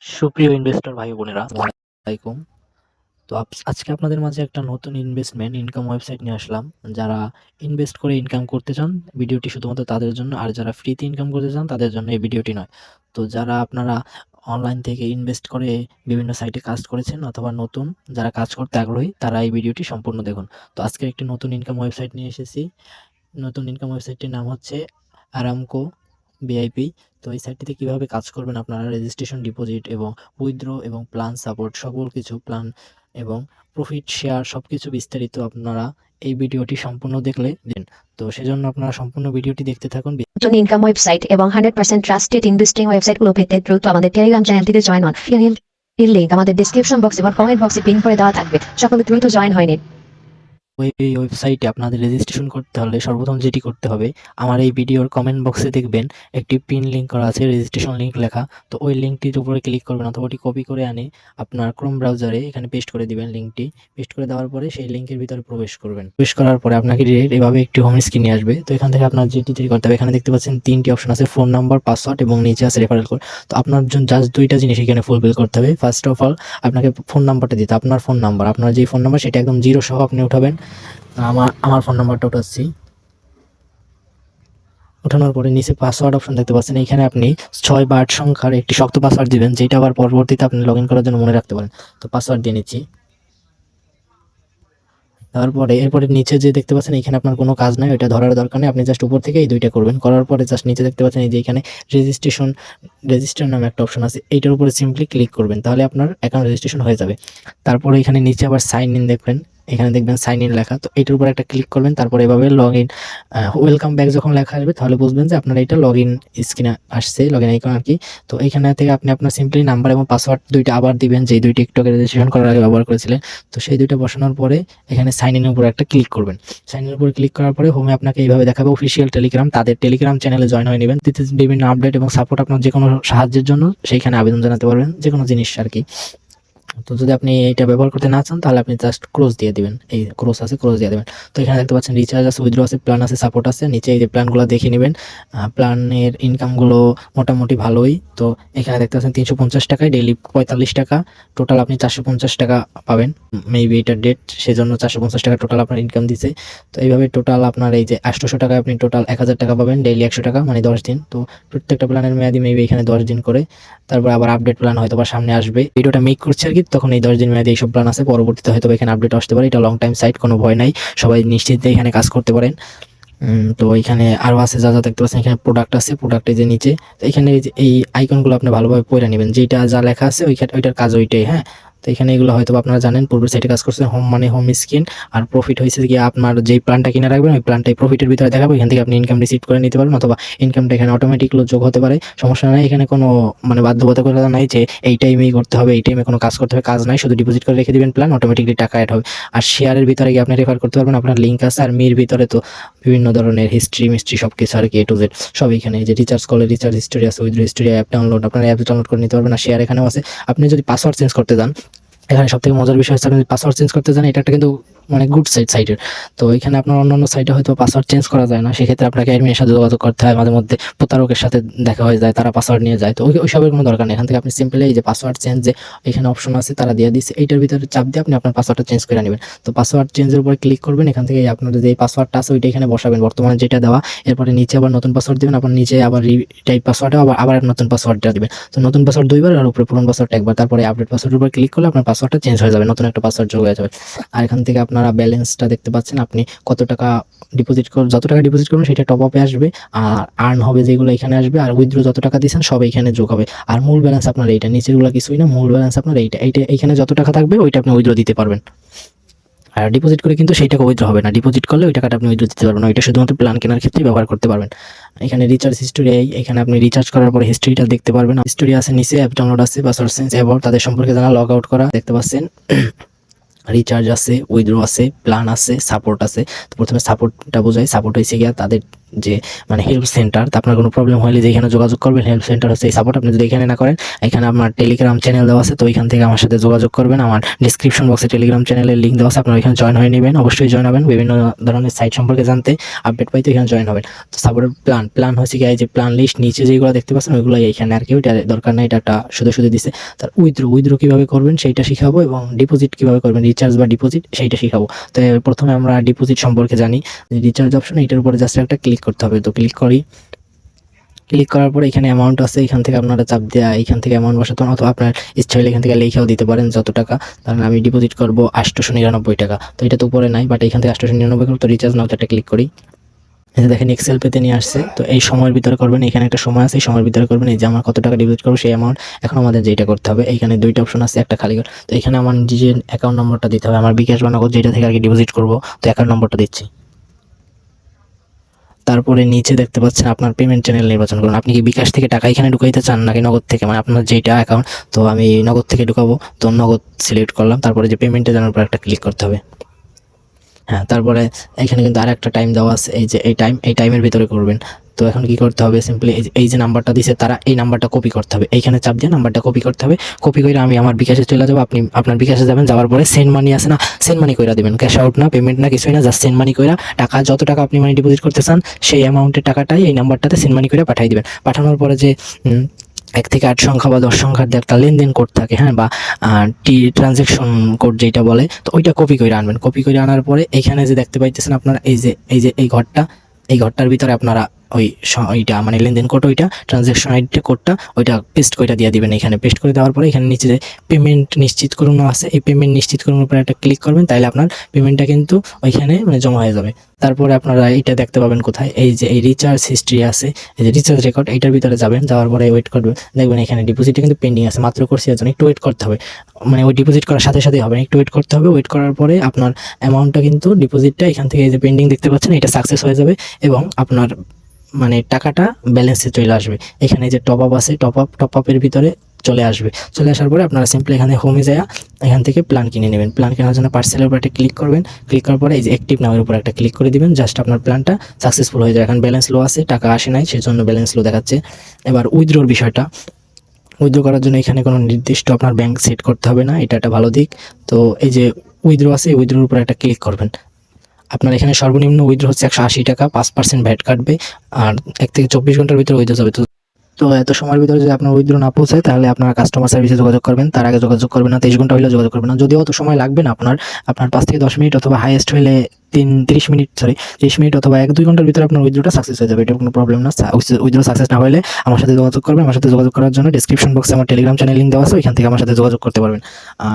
সুপ্রিয় ইনভেস্টর ভাই বোনেরা, আসসালামু আলাইকুম। তো আজকে আপনাদের মাঝে একটা নতুন ইনভেস্টমেন্ট ইনকাম ওয়েবসাইট নিয়ে আসলাম। যারা ইনভেস্ট করে ইনকাম করতে চান, ভিডিওটি শুধুমাত্র তাদের জন্য। আর যারা ফ্রিতে ইনকাম করতে চান, তাদের জন্য এই ভিডিওটি নয়। তো যারা আপনারা অনলাইন থেকে ইনভেস্ট করে বিভিন্ন সাইটে কাজ করেছেন অথবা নতুন যারা কাজ করতে আগ্রহী, তারা এই ভিডিওটি সম্পূর্ণ দেখুন। তো আজকে একটি নতুন ইনকাম ওয়েবসাইট নিয়ে এসেছি। নতুন ইনকাম ওয়েবসাইটটির নাম হচ্ছে আরামকো ভিআইপি। তো এই সাইটটিতে কিভাবে কাজ করবেন আপনারা, রেজিস্ট্রেশন, ডিপোজিট এবং উইথড্র এবং প্ল্যান সাপোর্ট, সকল কিছু প্ল্যান এবং প্রফিট শেয়ার সবকিছু বিস্তারিত আপনারা এই ভিডিওটি সম্পূর্ণ দেখলে দেন। তো সেজন্য আপনারা সম্পূর্ণ ভিডিওটি দেখতে থাকুন। নতুন ইনকাম ওয়েবসাইট এবং 100% ট্রাস্টেড ইনভেস্টিং ওয়েবসাইটগুলো পেতে দ্রুত আমাদের টেলিগ্রাম চ্যানেলটিতে জয়েন হন। এর লিংক আমাদের ডেসক্রিপশন বক্স এবং কমেন্ট বক্সে পিন করে দেওয়া থাকবে। সকলে দ্রুত জয়েন হয়ে নিন। এই ওয়েবসাইটে আপনাদের রেজিস্ট্রেশন করতে হলে সর্বপ্রথম যেটি করতে হবে, আমার এই ভিডিওর কমেন্ট বক্সে দেখবেন একটি পিন লিঙ্ক করা আছে, রেজিস্ট্রেশন লিঙ্ক লেখা। তো ওই লিঙ্কটির উপরে ক্লিক করবেন অথবা ওটি কপি করে আনে আপনার ক্রোম ব্রাউজারে এখানে পেস্ট করে দিবেন। লিঙ্কটি পেস্ট করে দেওয়ার পরে সেই লিঙ্কের ভিতরে প্রবেশ করবেন। প্রবেশ করার পরে আপনাকে ডিরেক্ট এভাবে একটি হোম স্ক্রিনে আসবে। তো এখান থেকে আপনার যেটি করতে হবে, এখানে দেখতে পাচ্ছেন 3টি অপশন আছে, ফোন নাম্বার, পাসওয়ার্ড এবং নিচে আছে রেফারেল কোড। তো আপনার জন্য জাস্ট 2টা জিনিস এখানে ফুলফিল করতে হবে। ফার্স্ট অফ অল আপনাকে ফোন নাম্বারটা দিতে, আপনার ফোন নাম্বার, আপনার যে ফোন নাম্বার সেটা একদম জিরো সহ আপনি উঠাবেন। আমার ফোন নাম্বারটা উঠাচ্ছি। উঠানোর পরে নিচে পাসওয়ার্ড অপশন দেখতে পাচ্ছেন, এখানে আপনি 6 বা 8 সংখ্যার একটি শক্ত পাসওয়ার্ড দিবেন, যেটা আবার পরবর্তীতে আপনি লগ ইন করার জন্য মনে রাখতে পারেন। তো পাসওয়ার্ড দিয়ে নিচ্ছি। তারপরে এরপরে নিচে যে দেখতে পাচ্ছেন, এখানে আপনার কোনো কাজ নাই, ওইটা ধরার দরকার নেই। আপনি জাস্ট উপর থেকে এই দুইটা করবেন। করার পরে জাস্ট নিচে দেখতে পাচ্ছেন এই যে এখানে রেজিস্টার নামে একটা অপশন আছে, এইটার উপরে সিম্পলি ক্লিক করবেন, তাহলে আপনার অ্যাকাউন্ট রেজিস্ট্রেশন হয়ে যাবে। তারপরে এখানে নিচে আবার সাইন ইন দেখবেন, এখানে দেখবেন সাইন ইন লেখা। তো এইটার উপর একটা ক্লিক করবেন। তারপরে এভাবে লগ ইন ওয়েলকাম ব্যাক যখন লেখা আসবে, তাহলে বুঝবেন যে আপনার এটা লগ ইন স্ক্রিনে আসছে, লগ ইন আইকন আর কি। তো এইখানে থেকে আপনি আপনার সিম্পলি নাম্বার এবং পাসওয়ার্ড দুইটা আবার দিবেন, যে দুইটি একটু রেজিস্ট্রেশন করার আগে ব্যবহার করেছিলেন। তো সেই দুইটা বসানোর পরে এখানে সাইন ইনের উপর একটা ক্লিক করবেন। সাইন ইনের উপর ক্লিক করার পরে হোমে আপনাকে এইভাবে দেখাবে অফিসিয়াল টেলিগ্রাম, তাদের টেলিগ্রাম চ্যানেলে জয়েন হয়ে নেবেন। বিভিন্ন আপডেট এবং সাপোর্ট, আপনার যে কোনো সাহায্যের জন্য সেইখানে আবেদন জানাতে পারবেন, যে কোনো জিনিস আর কি। তো যদি আপনি এটা ব্যবহার করতে না চান, তাহলে আপনি জাস্ট ক্লোজ দিয়ে দিবেন। এই ক্লোজ আছে, ক্লোজ দিয়ে দেবেন। তো এখানে দেখতে পাচ্ছেন রিচার্জ আছে, উইথড্র আছে, প্ল্যান আছে, সাপোর্ট আছে। নিচে এই যে প্ল্যানগুলো দেখে নেবেন। প্ল্যানের ইনকামগুলো মোটামুটি ভালোই। তো এখানে দেখতে পাচ্ছেন 350 টাকায় ডেইলি 45 টাকা, টোটাল আপনি 450 টাকা পাবেন। মেবি এটার ডেট, সেজন্য 450 টাকা টোটাল আপনার ইনকাম দিছে। তো এইভাবে টোটাল আপনার এই যে 800 টাকায় আপনি টোটাল 1000 টাকা পাবেন, ডেইলি 100 টাকা, মানে 10 দিন। তো প্রত্যেকটা প্ল্যানের মেয়াদি মেবি এখানে 10 দিন করে। তারপর আবার আপডেট প্ল্যান হয়তো বা সামনে আসবে, ভিডিওটা মেক করছে আর কি, তখন এই 10 দিন মেয়াদে এইসব প্ল্যান আছে। পরবর্তীতে হয়তো এখানে আপডেট আসতে পারে। এটা লং টাইম সাইট, কোনো ভয় নাই, সবাই নিশ্চিন্তে এখানে কাজ করতে পারেন। তো এখানে আরও আছে যা যা দেখতে পাচ্ছেন, এখানে প্রোডাক্ট আছে, প্রোডাক্টের যে নিচে। তো এখানে এই আইকনগুলো আপনি ভালোভাবে পড়ে নেবেন, যেটা যা লেখা আছে ওইটার কাজ ওইটাই। হ্যাঁ, তো এখানে এগুলো হয়তো আপনারা জানেন, পূর্বের সাইটে কাজ করছেন। হোম মানে হোম স্ক্রিন, আর প্রফিট হয়েছে কি আপনার যেই প্ল্যানটা কিনে রাখবেন ওই প্ল্যানটাই প্রফিটের ভিতরে দেখাবো। এখান থেকে আপনি ইনকাম রিসিভ করে নিতে পারবেন, অথবা ইনকামটা এখানে অটোমেটিক যোগ হতে পারে, সমস্যা নাই। এখানে কোনো মানে বাধ্যবাধকতা নাই যে এই টাইমেই করতে হবে, এই টাইমে কোনো কাজ করতে হবে, কাজ নাই। শুধু ডিপোজিট করে রেখে দিবেন প্ল্যান, অটোমেটিকলি টাকা অ্যাড হবে। আর শেয়ারের ভিতরে গিয়ে আপনি রেফার করতে পারবেন, আপনার লিঙ্ক আছে। আর মির ভিতরে তো বিভিন্ন ধরনের হিস্ট্রি সব কিছু আর কি, A to Z সব এখানে। যে রিচার্জ করলে রিচার্জ হিস্ট্রি আছে, উইথড্র হিস্ট্রি, অ্যাপ ডাউনলোড, আপনার অ্যাপ ডাউনলোড করে নিতে পারবেন। আর শেয়ার এখানেও আছে। আপনি যদি পাসওয়ার্ড চেঞ্জ করতে যান, এখানে সবথেকে মজার বিষয় হচ্ছে, আপনি পাসওয়ার্ড চেঞ্জ করতে জানেন, এটা একটা কিন্তু মানে গুড সাইটের। তো এখানে আপনার অন্যান্য সাইটে হয়তো পাসওয়ার্ড চেঞ্জ করা যায় না, সেক্ষেত্রে আপনাকে অ্যাডমিনের সাথে যোগাযোগ করতে হয়। মাঝে মধ্যে প্রতারকের সাথে দেখা হয়ে যায়, তারা পাসওয়ার্ড নিয়ে যায়। তো ওইসবের কোনো দরকার নেই। এখান থেকে আপনি সিম্পলি এই যে পাসওয়ার্ড চেঞ্জ, যে এখানে অপশন আছে তারা দিয়ে দিচ্ছে, এইটার ভিতরে চাপ দিয়ে আপনি আপনার পাসওয়ার্ডটা চেঞ্জ করে নেবেন। তো পাসওয়ার্ড চেঞ্জের উপরে ক্লিক করবেন, এখান থেকে আপনার যে পাসওয়ার্ডটা আছে ওইটা এখানে বসাবেন, বর্তমানে যেটা দেওয়া। এরপরে নিচে আবার নতুন পাসওয়ার্ড দেবেন, আবার নিচে আবার রিটাইপ পাসওয়ার্ডে আবার নতুন পাসওয়ার্ডটা দিবেন। তো নতুন পাসওয়ার্ড 2বার, আর উপরে পুরনো পাসওয়ার্ড একবার। তারপরে আপডেট পাসওয়ার্ডের উপর ক্লিক করলে আপনার পাসওয়ার্ডটা চেঞ্জ হয়ে যাবে, নতুন একটা পাসওয়ার্ড যোগ হয়ে যাবে। আর এখান থেকে আপনারা ব্যালেন্সটা দেখতে পাচ্ছেন, আপনি কত টাকা ডিপোজিট করবেন, যত টাকা ডিপোজিট করবেন সেটা টপ আপে আসবে, আর আর্ন হবে যেগুলো এখানে আসবে। আর উইথড্র যত টাকা দিয়েছেন সব এখানে যোগ হবে। আর মূল ব্যালেন্স আপনার এইটা, নিচেরগুলো কিছুই না, মূল ব্যালেন্স আপনার এইটা। এখানে যত টাকা থাকবে ওইটা আপনি উইথড্র দিতে পারবেন। আর ডিপোজিট করে কিন্তু সেই টাকা উইথড্র হবে না, ডিপোজিট করলে ওই টাকাটা আপনি উইথড্র দিতে পারবেন না, ওইটা শুধুমাত্র প্ল্যান কেনার ক্ষেত্রে ব্যবহার করতে পারবেন। এখানে রিচার্জ হিস্টোরি, এখানে আপনি রিচার্জ করার পরে হিস্ট্রিটা দেখতে পারবেন। হিস্টোরি আছে নিচে, অ্যাপ ডাউনলোড আছে, পাসওয়ার্ড চেঞ্জ, অ্যাবাউট, তাদের সম্পর্কে জানা, লগ আউট করা দেখতে পাচ্ছেন। রিচার্জ আছে, উইথড্র আছে, প্ল্যান আছে, সাপোর্ট আছে। তো প্রথমে সাপোর্টটা বোঝাই। সাপোর্ট হয়েছে গিয়া তাদের যে মানে হেল্প সেন্টার, তো আপনার কোনো প্রবলেম হলে যে এখানে যোগাযোগ করবেন, হেল্প সেন্টার হচ্ছে এই সাপোর্ট। আপনি যদি এখানে না করেন, এখানে আমার টেলিগ্রাম চ্যানেল দেওয়া আছে, তো এখান থেকে আমার সাথে যোগাযোগ করবেন। আমার ডিসক্রিপশন বক্সে টেলিগ্রাম চ্যানেলের লিঙ্ক দেওয়া আছে, আপনারা এখানে জয়েন হয়ে নেবেন, অবশ্যই জয়েন হবেন। বিভিন্ন ধরনের সাইট সম্পর্কে জানতে, আপডেট পাইতে এখানে জয়েন হবেন। তো সাপোর্টের প্ল্যান হচ্ছে কি, এই যে প্ল্যান লিস্ট নিচে যেগুলো দেখতে পাচ্ছেন ওইগুলো এখানে আর কি, ওইটা দরকার নাই, এটা একটা শুধু দিছে। তার উইথড্রো কিভাবে করবেন সেইটা শিখাবো, এবং ডিপোজিট কিভাবে করবেন, রিচার্জ বা ডিপোজিট সেইটা শিখাবো। তো প্রথমে আমরা ডিপোজিট সম্পর্কে জানি। রিচার্জ অপশন, এটার উপরে জাস্ট একটা ক্লিক করতে হবে। তো ক্লিক করার পরে এখানে অ্যামাউন্ট আছে, এখান থেকে আপনারা চাপ দেওয়া এখান থেকে অ্যামাউন্ট বসাতে পারেন, অথবা আপনার ইচ্ছা হলে এখান থেকে লেখাও দিতে পারেন যত টাকা। তাহলে আমি ডিপোজিট করবো 899 টাকা। তো এটা তো উপরে নাই, বাট এখান থেকে 899 করবো। তো রিচার্জ নাও একটা ক্লিক করি। এই যে দেখেন এক্সেল পেতে নিয়ে আসছে। তো এই সময়ের ভিতরে করবেন, এখানে একটা সময় আছে, এই সময়ের ভিতরে করবেন। এই যে আমার কত টাকা ডিপোজিট করবো সেই অ্যামাউন্ট। এখন আমাদের যেটা করতে হবে, এইখানে দুইটা অপশন আছে, একটা খালি ঘর। তো এখানে আমার নিজের অ্যাকাউন্ট নম্বরটা দিতে হবে, আমার বিকাশ বা নগদ যেটা থেকে আর কি ডিপোজিট করবো। তো অ্যাকাউন্ট নম্বরটা দিচ্ছি। তারপরে নিচে দেখতে পাচ্ছেন আপনার পেমেন্ট চ্যানেল নির্বাচন করুন। আপনি কি বিকাশ থেকে টাকা এখানে ঢুকাইতে চান নাকি নগদ থেকে, মানে আপনার যেটা অ্যাকাউন্ট। তো আমি নগদ থেকে ঢুকাবো, তো নগদ সিলেক্ট করলাম। তারপরে যে পেমেন্টে জানার পর একটা ক্লিক করতে হবে। হ্যাঁ, তারপরে এখানে কিন্তু আরেকটা টাইম দেওয়া আছে, এই যে এই টাইমের ভিতরে করবেন। তো এখন কি করতে হবে, সিম্পলি এই যে নাম্বারটা দিছে তারা, এই নাম্বারটা কপি করতে হবে, এইখানে চাপ দিয়ে নাম্বারটা কপি করতে হবে। কপি করে আমি আমার বিকাশে চলে যাবো, আপনি আপনার বিকাশে যাবেন, যাওয়ার পরে সেন্ড মানি আছে না, সেন্ড মানি কইরা দিবেন। ক্যাশ আউট না, পেমেন্ট না, কিছুই না, জাস্ট সেন্ড মানি কইরা টাকা, যত টাকা আপনি মানি ডিপোজিট করতে চান সেই অ্যামাউন্টের টাকাটাই এই নাম্বারটাতে সেন্ড মানি করে পাঠিয়ে দিবেন। পাঠানোর পরে যে 1 থেকে 8 সংখ্যা বা 10 সংখ্যার যে একটা লেনদেন কোড থাকে, হ্যাঁ, বা ট্রানজ্যাকশন কোড যেটা বলে, তো ওইটা কপি করে আনবেন। কপি করে আনার পরে এখানে যে দেখতে পাইতেছেন আপনারা, এই ঘরটার ভিতরে আপনারা ওইটা মানে লেনদেন কোড, ওইটা ট্রানজ্যাকশন আইডি কোডটা ওইটা পেস্ট করে দিয়ে দিবেন। এখানে পেস্ট করে দেওয়ার পরে এখানে নিচে যে পেমেন্ট নিশ্চিত করুন আছে, এই পেমেন্ট নিশ্চিত করুন উপরে একটা ক্লিক করবেন, তাহলে আপনার পেমেন্টটা কিন্তু ওইখানে মানে জমা হয়ে যাবে। তারপরে আপনারা এইটা দেখতে পাবেন কোথায়, এই যে এই রিচার্জ হিস্ট্রি আছে, এই যে রিচার্জ রেকর্ড, এইটার ভিতরে যাবেন। যাওয়ার পরে ওয়েট করবেন, দেখবেন এখানে ডিপোজিটটা কিন্তু পেন্ডিং আছে, মাত্র করছি এর জন্য একটু ওয়েট করতে হবে। মানে ওই ডিপোজিট করার সাথে সাথে হবে না, একটু ওয়েট করতে হবে। ওয়েট করার পরে আপনার অ্যামাউন্টটা কিন্তু ডিপোজিটটা এখান থেকে এই যে পেন্ডিং দেখতে পাচ্ছেন, এটা সাকসেস হয়ে যাবে, এবং আপনার মানে টাকাটা ব্যালেন্সে চলে আসবে। এখানে যে টপ আপ আছে, টপ আপের ভিতরে চলে আসবে। চলে আসার পরে আপনারা সিম্পলি এখানে হোমে যায় এখান থেকে প্ল্যান কিনে নেবেন। প্ল্যান কেনার জন্য পার্সেলের উপর একটা ক্লিক করবেন। ক্লিক করার পরে এই যে অ্যাক্টিভ নামের উপর একটা ক্লিক করে দিবেন, জাস্ট আপনার প্ল্যানটা সাকসেসফুল হয়ে যায়। এখন ব্যালেন্স লো আছে, টাকা আসে নাই, সেজন্য ব্যালেন্স লো দেখাচ্ছে। এবার উইথড্রোর বিষয়টা, উইথড্রো করার জন্য এখানে কোনো নির্দিষ্ট আপনার ব্যাংক সেট করতে হবে না, এটা একটা ভালো দিক। তো এই যে উইথড্রো আছে, উইথড্রোর উপর একটা ক্লিক করবেন। আপনার এখানে সর্বনিম্ন উইথড্র হচ্ছে 180 টাকা, 5% ভ্যাট কাটবে, আর 1 থেকে 24 ঘন্টার ভিতরে উইথড্র যাবে। তো এত সময়ের ভিতরে যদি আপনার উইথড্র না পৌঁছায়, তাহলে আপনার কাস্টমার সার্ভিসে যোগাযোগ করবেন। তার আগে যোগাযোগ করবেন না, 23 ঘন্টা হলে যোগাযোগ করবেন না। যদিও অত সময় লাগবে না, আপনার 5 থেকে 10 মিনিট, অথবা হাইয়েস্ট হলে 30 মিনিট অথবা 1-2 ঘন্টার ভিতরে আপনার উইথড্রটা সাকসেস হয়ে যাবে, এটা কোনো প্রবলেম না। উইথড্র সাকসেস না হলে আমার সাথে যোগাযোগ করবেন। আমার সাথে যোগাযোগ করার জন্য ডিসক্রিপশন বক্সে আমার টেলিগ্রাম চ্যানেল লিঙ্ক দেওয়া আছে, ওইখান থেকে আমার সাথে যোগাযোগ করতে পারবেন।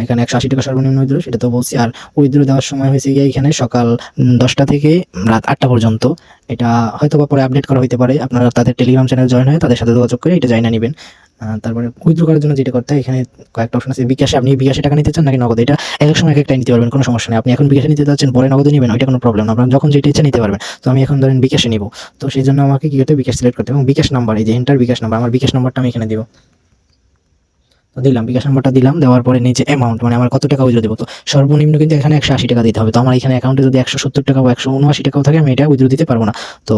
এখানে 180 টাকা সর্বনিম্ন উইথড্র, সেটা তো বলছি। আর উইথড্র দেওয়ার সময় হয়েছে গিয়ে এখানে সকাল 10টা থেকে রাত 8টা পর্যন্ত। এটা হয়তো বা পরে আপডেট করা হতে পারে, আপনারা তাদের টেলিগ্রাম চ্যানেল জয়েন হয়ে তাদের সাথে যোগাযোগ করে এটা জানা নেবেন। তারপরে উইথড্র করার জন্য যেটা করতে হয়, এখানে কয়েকটা অপশন আছে। বিকাশে, আপনি বিকাশে টাকা নিতে চান নাকি নগদ, এটা এক এক সময় এক একটা নিতে পারবেন, কোনো সমস্যা নেই। আপনি এখন বিকাশে নিতে চাচ্ছেন, পরে নগদে নেবেন, ওইটা কোনো প্রবলেম না, আপনার যখন যেটা ইচ্ছা নিতে পারবেন। তো আমি এখন ধরেন বিকাশে নিব, তো সেই জন্য আমাকে কি করতে হবে, বিকাশ সিলেক্ট করতে হবে, এবং বিকাশ নাম্বার, এই যে এন্টার বিকাশ নাম্বার, আমার বিকাশ নাম্বারটা আমি এখানে দিব। তো দিলাম, বিকাশ নাম্বারটা দিলাম। দেওয়ার পরে নিচে অ্যামাউন্ট, মানে আমার কত টাকা উইথড্র দেবো। তো সর্বনিম্ন কিন্তু এখানে 180 টাকা দিতে হবে। তো আমার এখানে অ্যাকাউন্টে যদি 170 টাকা বা 179 টাকাও থাকে, আমি এটা উইথড্র দিতে পারবো না। তো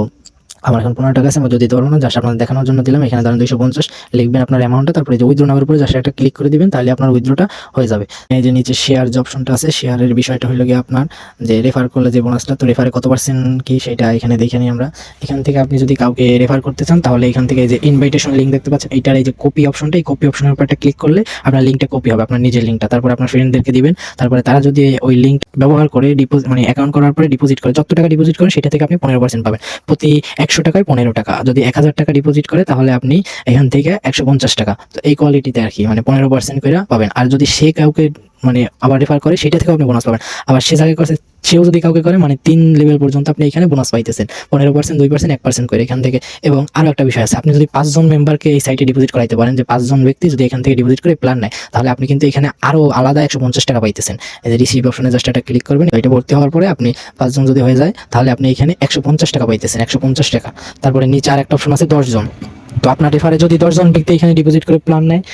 আমার এখন 15 টাকা আছে, আমি দিতে পারবো না, জাস্ট আপনাদের দেখানোর জন্য দিলাম। এখানে ধরেন 250 লিখবেন আপনার অ্যামাউন্টটা, তারপরে যে উইথড্র নামের উপরে জাস্ট একটা ক্লিক করে দিবেন, তাহলে আপনার উইথড্রটা হয়ে যাবে। এই যে নিচে শেয়ার যে অপশনটা আছে, শেয়ারের বিষয়টা হলো গিয়ে আপনার যে রেফার করলে যে বোনাসটা, তো রেফারে কত পার্সেন্ট কি সেটা এখানে দেখে নিই আমরা। এখান থেকে আপনি যদি কাউকে রেফার করতে চান, তাহলে এখান থেকে যে ইনভাইটেশন লিঙ্ক দেখতে পাচ্ছেন, এইটার এই যে কপি অপশনটা, এই কপি অপশনের উপর একটা ক্লিক করলে আপনার লিঙ্কটা কপি হবে, আপনার নিজের লিঙ্কটা। তারপরে আপনার ফ্রেন্ডদেরকে দিবেন, তারপরে তারা যদি ওই লিঙ্ক ব্যবহার করে ডিপোজিট, মানে অ্যাকাউন্ট করার পরে ডিপোজিট করে, যত টাকা ডিপোজিট করেন সেটা থেকে আপনি 15% পাবেন। প্রতি 100 টাকায় 15 টাকা। যদি 1000 টাকা ডিপোজিট করে, তাহলে আপনি এখান থেকে 150 টাকা। তো এই কোয়ালিটিতে আর কি, মানে 15% করে পাবেন। আর যদি সে কাউকে মানে আবার রেফার করে, সেটা থেকেও আপনি বোনাস পাবেন। আবার সে জায়গায় করছে, সেও যদি কাউকে করে, মানে 3 লেভেল পর্যন্ত আপনি এখানে বোনাস পাইতেছেন, 15%, 2%, 1% করে এখান থেকে। এবং আরও একটা বিষয় আছে, আপনি যদি 5 জন মেম্বারকে এই সাইটে ডিপোজিট করাইতে পারেন, যে 5 জন ব্যক্তি যদি এখান থেকে ডিপোজিট করে প্ল্যান নেয়, তাহলে আপনি কিন্তু এখানে আরও আলাদা 150 টাকা পাইতেছেন। এই যে রিসিভ অপশনে জাস্ট একটা ক্লিক করবেন, এটা ভর্তি হওয়ার পরে আপনি 5 জন যদি হয়ে যায়, তাহলে আপনি এখানে 150 টাকা পাইতেছেন, 150 টাকা। তারপরে নিচে আর একটা অপশন আছে 10 জন। তো আপনার রেফারে যদি 10 জন ব্যক্তি এখানে ডিপোজিট করে প্ল্যান নেয়,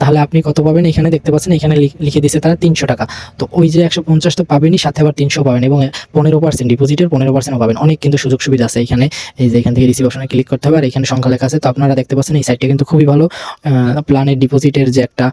তাহলে আপনি কত পাবেন এখানে দেখতে পাচ্ছেন, এখানে লিখে দিয়েছে তারা 300 টাকা। তো ওই যে 150 তো পাবেনই, সাথে আবার 300 পাবেন এবং 15% ডিপোজিটের 15% পাবেন। অনেক কিন্তু সুযোগ সুবিধা আছে এখানে। এই যে এখান থেকে রিসিভ অপশনে ক্লিক করতে হবে আর এখানে সংখ্যা লেখা আছে। তো আপনারা দেখতে পাচ্ছেন এই সাইটটা কিন্তু খুবই ভালো। প্ল্যানের ডিপোজিটের যে একটা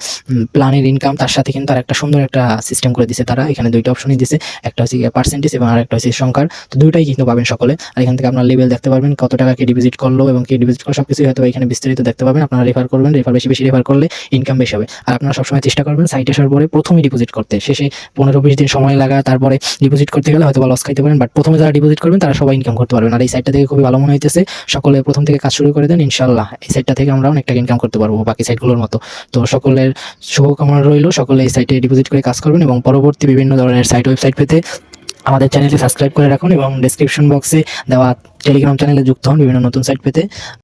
প্ল্যানের ইনকাম, তার সাথে কিন্তু আর একটা সুন্দর একটা সিস্টেম করে দিছে তারা। এখানে দুইটা অপশনই দিছে, একটা হচ্ছে পার্সেন্টেজ এবং আরেকটা হচ্ছে সংখ্যার। তো দুইটাই কিন্তু পাবেন সকলে। আর এখান থেকে আপনার লেভেল দেখতে পারবেন, কত টাকা কে ডিপোজিট করলো এবং কে ডিপোজিট করলো সবকিছু হয়তো এখানে বিস্তারিত দেখতে পাবেন। আপনারা রেফার করবেন, বেশি বেশি রেফার করলে ইনকাম বেশি হবে। আর আপনারা সবসময় চেষ্টা করবেন সাইটে আসার পরে প্রথমেই ডিপোজিট করতে, শেষে 15-20 দিন সময় লাগা তারপরে ডিপোজিট করতে গেলে হয়তো লস খাইতে পারেন, বাট প্রথমে যারা ডিপোজিট করবেন তারা সবাই ইনকাম করতে পারবেন। আর এই সাইটটা থেকে খুবই ভালো মনে হইতেছে, সকলে প্রথম থেকে কাজ শুরু করে দেন, ইনশাল্লাহ এই সাইটটা থেকে আমরা অনেক টাকা ইনকাম করতে পারবো বাকি সাইটগুলোর মতো। তো সকলের শুভকামনা রইল, সকলে এই সাইটে ডিপোজিট করে কাজ করবেন এবং পরবর্তী বিভিন্ন ধরনের সাইট ওয়েবসাইট পেতে আমাদের চ্যানেলটি সাবস্ক্রাইব করে রাখুন এবং ডেসক্রিপশন বক্সে দেওয়া টেলিগ্রাম চ্যানেলে যুক্ত হন বিভিন্ন নতুন সাইট পেতে।